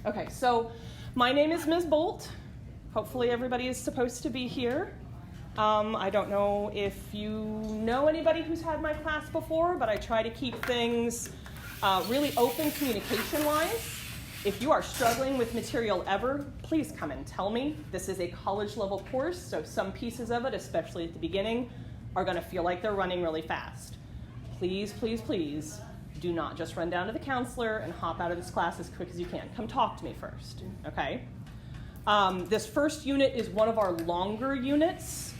Okay, so my name is Ms. Bolt. Hopefully everybody is supposed to be here. I don't know if you know anybody who's had my class before, but I try to keep things really open communication-wise. If you are struggling with material ever, please come and tell me. This is a college-level course, so some pieces of it, especially at the beginning, are going to feel like they're running really fast. Please, please, please, do not just run down to the counselor and hop out of this class as quick as you can. Come talk to me first, okay? This first unit is one of our longer units.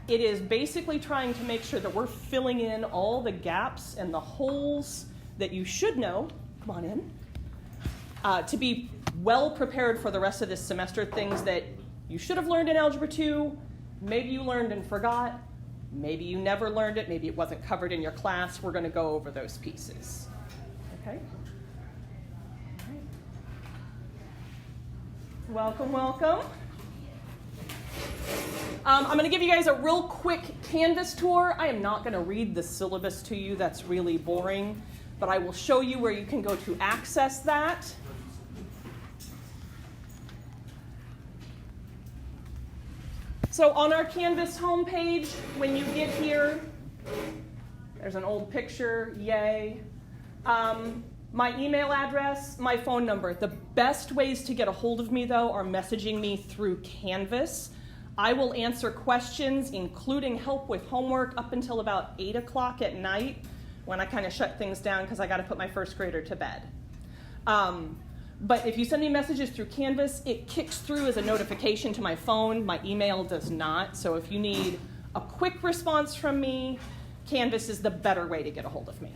It is basically trying to make sure that we're filling in all the gaps and the holes that you should know, come on in, to be well prepared for the rest of this semester, things that you should have learned in Algebra 2, maybe you learned and forgot, maybe you never learned it, maybe it wasn't covered in your class. We're going to go over those pieces, okay? Welcome, welcome. I'm going to give you guys a real quick Canvas tour. I am not going to read the syllabus to you. That's really boring. But I will show you where you can go to access that. So on our Canvas homepage, when you get here, there's an old picture, yay. My email address, my phone number. The best ways to get a hold of me, though, are messaging me through Canvas. I will answer questions, including help with homework, up until about 8 o'clock at night, when I kind of shut things down because I got to put my first grader to bed. But if you send me messages through Canvas, it kicks through as a notification to my phone. My email does not. So if you need a quick response from me, Canvas is the better way to get a hold of me.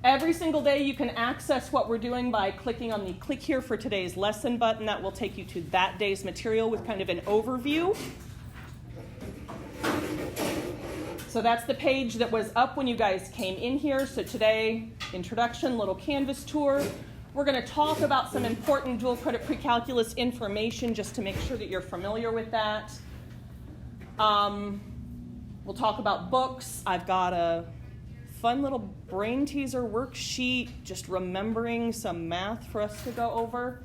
Every single day you can access what we're doing by clicking on the Click Here for Today's Lesson button. That will take you to that day's material with kind of an overview. So that's the page that was up when you guys came in here. So today, introduction, little Canvas tour. We're going to talk about some important dual credit pre-calculus information just to make sure that you're familiar with that. We'll talk about books. I've got a fun little brain teaser worksheet, just remembering some math for us to go over.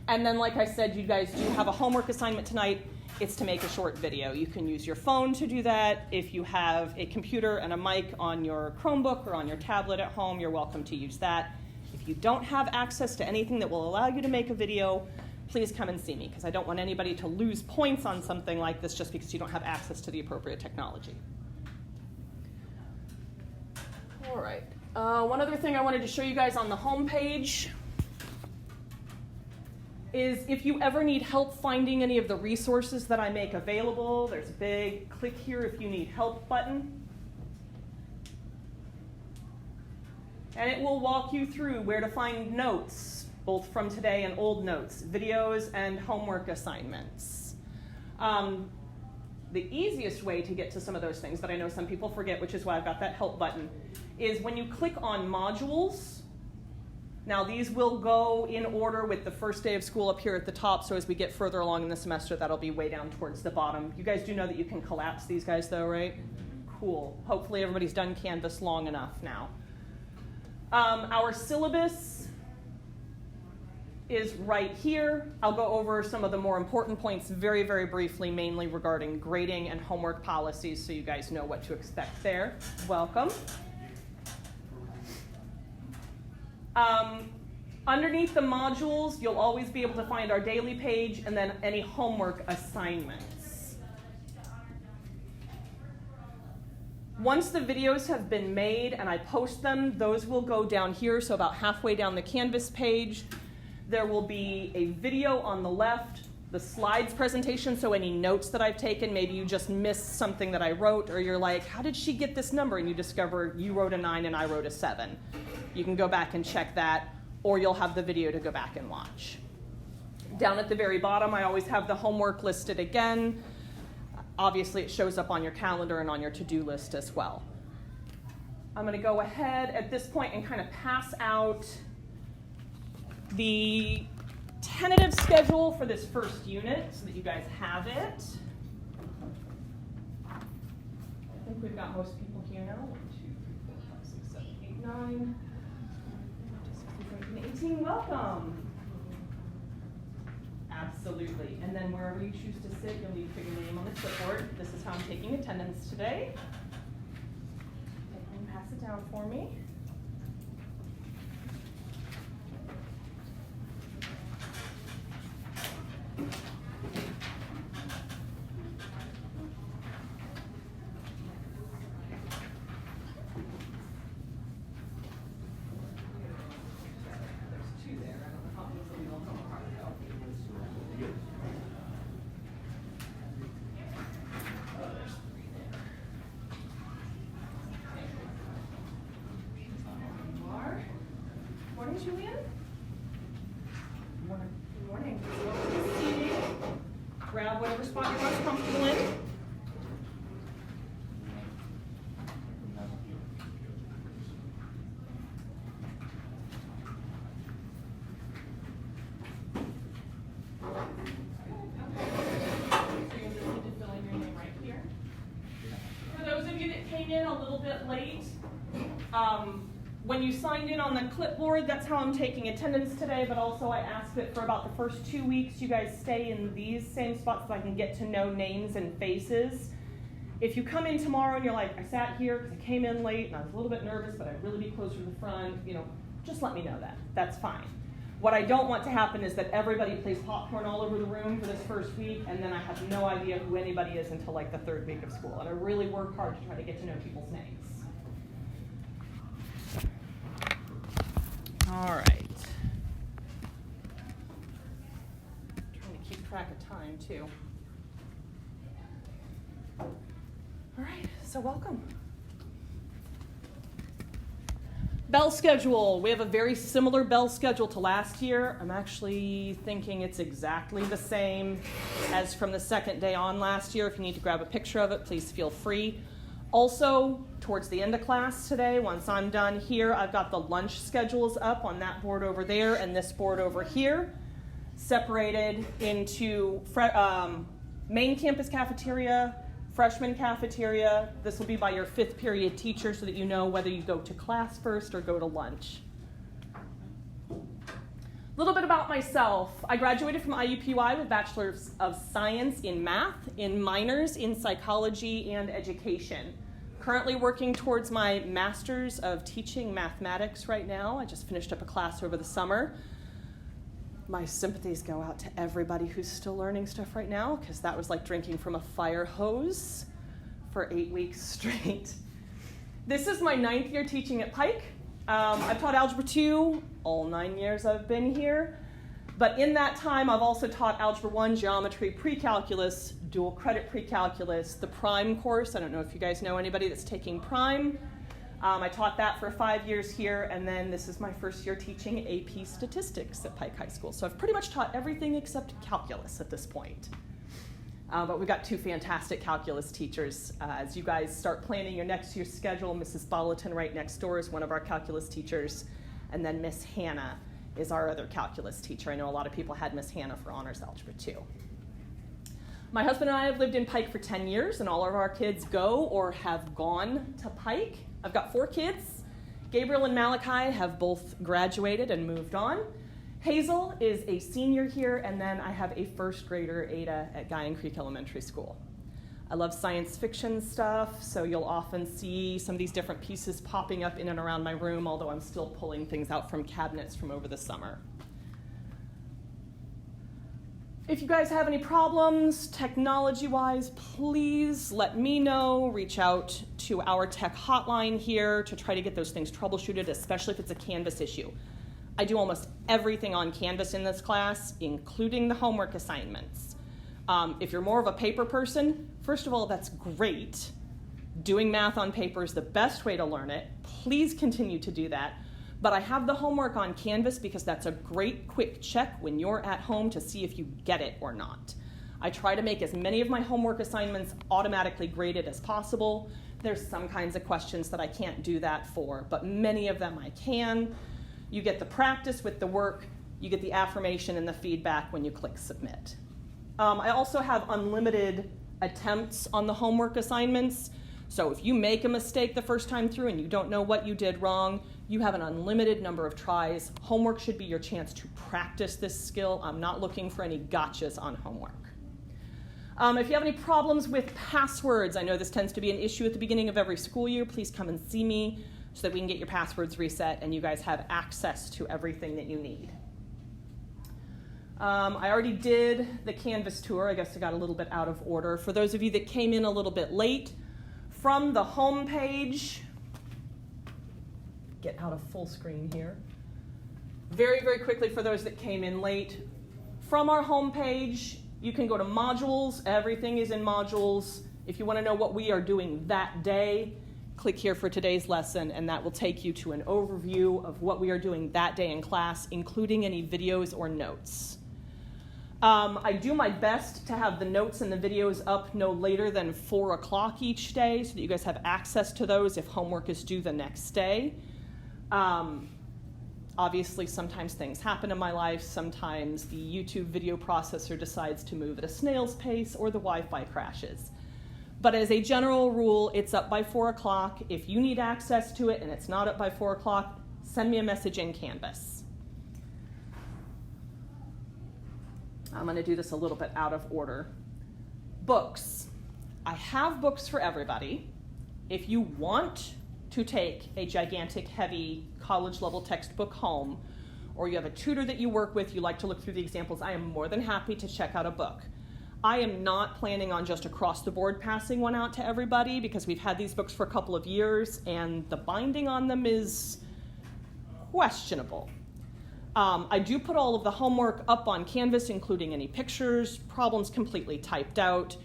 And then, like I said, you guys do have a homework assignment tonight. It's to make a short video. You can use your phone to do that. If you have a computer and a mic on your Chromebook or on your tablet at home, you're welcome to use that. If you don't have access to anything that will allow you to make a video, please come and see me, because I don't want anybody to lose points on something like this just because you don't have access to the appropriate technology. All right. One other thing I wanted to show you guys on the home page is if you ever need help finding any of the resources that I make available, there's a big click here if you need help button. And it will walk you through where to find notes, both from today and old notes, videos and homework assignments. The easiest way to get to some of those things, but I know some people forget, which is why I've got that help button, is when you click on modules. Now these will go in order with the first day of school up here at the top, so as we get further along in the semester, that'll be way down towards the bottom. You guys do know that you can collapse these guys though, right? Cool. Hopefully everybody's done Canvas long enough now. Our syllabus is right here. I'll go over some of the more important points very, very briefly, mainly regarding grading and homework policies, so you guys know what to expect there. Welcome. Underneath the modules, you'll always be able to find our daily page and then any homework assignments. Once the videos have been made and I post them, those will go down here, so about halfway down the Canvas page. There will be a video on the left, the slides presentation, so any notes that I've taken, maybe you just missed something that I wrote, or you're like, how did she get this number? And you discover you wrote a 9 and I wrote a 7. You can go back and check that, or you'll have the video to go back and watch. Down at the very bottom, I always have the homework listed again. Obviously, it shows up on your calendar and on your to-do list as well. I'm going to go ahead at this point and kind of pass out the tentative schedule for this first unit so that you guys have it. I think we've got most people here now. 1, 2, 3, 4, 5, 6, 7, 8, 9, 10, 16, 17, team, welcome. Absolutely. And then wherever you choose to sit, you'll need to put your name on the clipboard. This is how I'm taking attendance today. And pass it down for me. Morning, Julian. Morning. Good morning. Welcome to seating. Grab whatever spot you're most comfortable in. For those of you that came in a little bit late, when you signed in on the clipboard, that's how I'm taking attendance today, but also I asked that for about the first 2 weeks, you guys stay in these same spots so I can get to know names and faces. If you come in tomorrow and you're like, I sat here because I came in late and I was a little bit nervous, but I'd really be closer to the front, just let me know that. That's fine. What I don't want to happen is that everybody plays popcorn all over the room for this first week, and then I have no idea who anybody is until like the third week of school. And I really work hard to try to get to know people's names. All right. Trying to keep track of time, too. All right, so welcome. Bell schedule. We have a very similar bell schedule to last year. I'm actually thinking it's exactly the same as from the second day on last year. If you need to grab a picture of it, please feel free. Also, towards the end of class today, once I'm done here, I've got the lunch schedules up on that board over there and this board over here, separated into main campus cafeteria, freshman cafeteria. This will be by your 5th period teacher so that you know whether you go to class first or go to lunch. A little bit about myself. I graduated from IUPUI with Bachelor's of Science in Math, in minors in Psychology and Education. Currently working towards my Master's of Teaching Mathematics right now. I just finished up a class over the summer. My sympathies go out to everybody who's still learning stuff right now, because that was like drinking from a fire hose for 8 weeks straight. This is my 9th year teaching at Pike. I've taught Algebra 2 all 9 years I've been here. But in that time, I've also taught Algebra 1, Geometry, Pre-Calculus, Dual Credit Pre-Calculus, the Prime course. I don't know if you guys know anybody that's taking Prime. I taught that for 5 years here, and then this is my first year teaching AP Statistics at Pike High School. So I've pretty much taught everything except calculus at this point. But we've got 2 fantastic calculus teachers. As you guys start planning your next year's schedule, Mrs. Bolleton right next door is one of our calculus teachers, and then Miss Hannah is our other calculus teacher. I know a lot of people had Miss Hannah for Honors Algebra 2. My husband and I have lived in Pike for 10 years, and all of our kids go or have gone to Pike. I've got 4 kids. Gabriel and Malachi have both graduated and moved on. Hazel is a senior here, and then I have a 1st grader, Ada, at Guyan Creek Elementary School. I love science fiction stuff, so you'll often see some of these different pieces popping up in and around my room, although I'm still pulling things out from cabinets from over the summer. If you guys have any problems technology-wise, please let me know. Reach out to our tech hotline here to try to get those things troubleshooted, especially if it's a Canvas issue. I do almost everything on Canvas in this class, including the homework assignments. If you're more of a paper person, first of all, that's great. Doing math on paper is the best way to learn it. Please continue to do that. But I have the homework on Canvas because that's a great quick check when you're at home to see if you get it or not. I try to make as many of my homework assignments automatically graded as possible. There's some kinds of questions that I can't do that for, but many of them I can. You get the practice with the work, you get the affirmation and the feedback when you click submit. I also have unlimited attempts on the homework assignments. So if you make a mistake the first time through and you don't know what you did wrong, You have an unlimited number of tries. Homework should be your chance to practice this skill. I'm not looking for any gotchas on homework. If you have any problems with passwords, I know this tends to be an issue at the beginning of every school year, please come and see me so that we can get your passwords reset and you guys have access to everything that you need. I already did the Canvas tour. I guess I got a little bit out of order. For those of you that came in a little bit late, from the home page, get out of full screen here. Very, very quickly for those that came in late, from our home page, you can go to modules. Everything is in modules. If you want to know what we are doing that day, click here for today's lesson, and that will take you to an overview of what we are doing that day in class, including any videos or notes. I do my best to have the notes and the videos up no later than 4 o'clock each day so that you guys have access to those if homework is due the next day. Obviously, sometimes things happen in my life. Sometimes the YouTube video processor decides to move at a snail's pace or the Wi-Fi crashes. But as a general rule, it's up by 4 o'clock. If you need access to it and it's not up by 4 o'clock, send me a message in Canvas. I'm going to do this a little bit out of order. Books. I have books for everybody. If you want to take a gigantic, heavy, college-level textbook home, or you have a tutor that you work with, you like to look through the examples, I am more than happy to check out a book. I am not planning on just across the board passing one out to everybody because we've had these books for a couple of years and the binding on them is questionable. I do put all of the homework up on Canvas, including any pictures, problems completely typed out,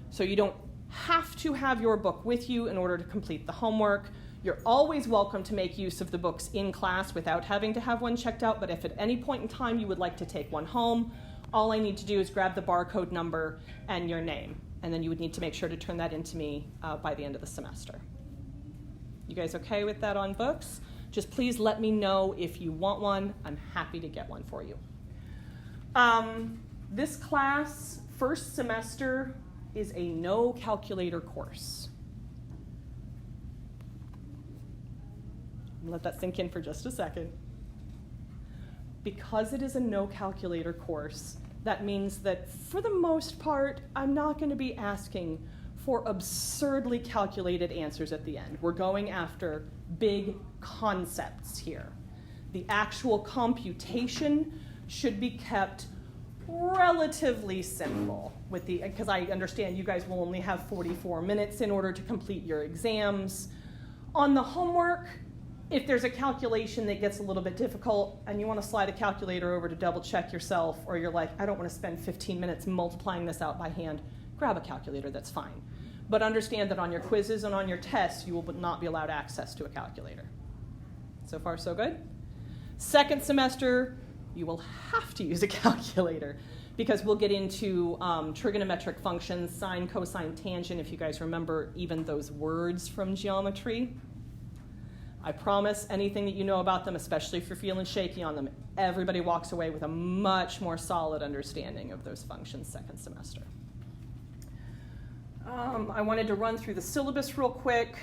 so you don't have to have your book with you in order to complete the homework. You're always welcome to make use of the books in class without having to have one checked out, but if at any point in time you would like to take one home, all I need to do is grab the barcode number and your name, and then you would need to make sure to turn that into me by the end of the semester. You guys okay with that on books? Just please let me know if you want one. I'm happy to get one for you. This class, first semester, is a no calculator course. Let that sink in for just a second. Because it is a no calculator course, that means that for the most part, I'm not going to be asking for absurdly calculated answers at the end. We're going after big concepts here. The actual computation should be kept relatively simple because I understand you guys will only have 44 minutes in order to complete your exams. On the homework, if there's a calculation that gets a little bit difficult and you want to slide a calculator over to double check yourself, or you're like, I don't want to spend 15 minutes multiplying this out by hand, grab a calculator, that's fine. But understand that on your quizzes and on your tests, you will not be allowed access to a calculator. So far, so good? Second semester, you will have to use a calculator because we'll get into trigonometric functions, sine, cosine, tangent, if you guys remember even those words from geometry. I promise anything that you know about them, especially if you're feeling shaky on them, everybody walks away with a much more solid understanding of those functions second semester. I wanted to run through the syllabus real quick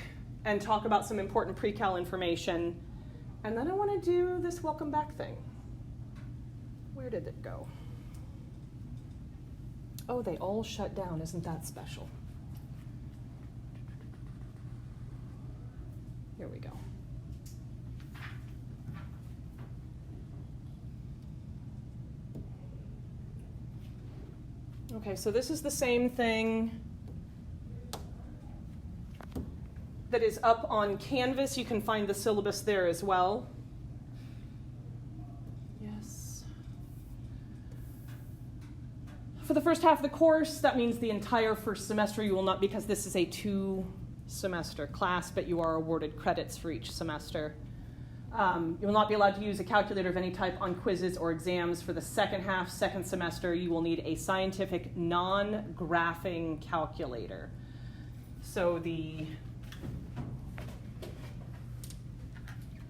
and talk about some important PreCal information. And then I want to do this welcome back thing. Where did it go? Oh, they all shut down. Isn't that special? Here we go. Okay, so this is the same thing that is up on Canvas. You can find the syllabus there as well. Yes. For the first half of the course, that means the entire first semester. You will not, because this is a 2-semester class, but you are awarded credits for each semester. You will not be allowed to use a calculator of any type on quizzes or exams. For the second half, second semester, you will need a scientific non-graphing calculator. So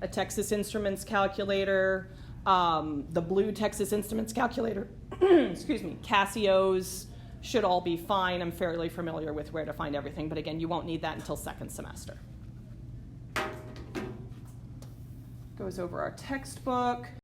a Texas Instruments calculator, the blue Texas Instruments calculator, excuse me, Casio's should all be fine. I'm fairly familiar with where to find everything, but again, you won't need that until second semester. goes over our textbook.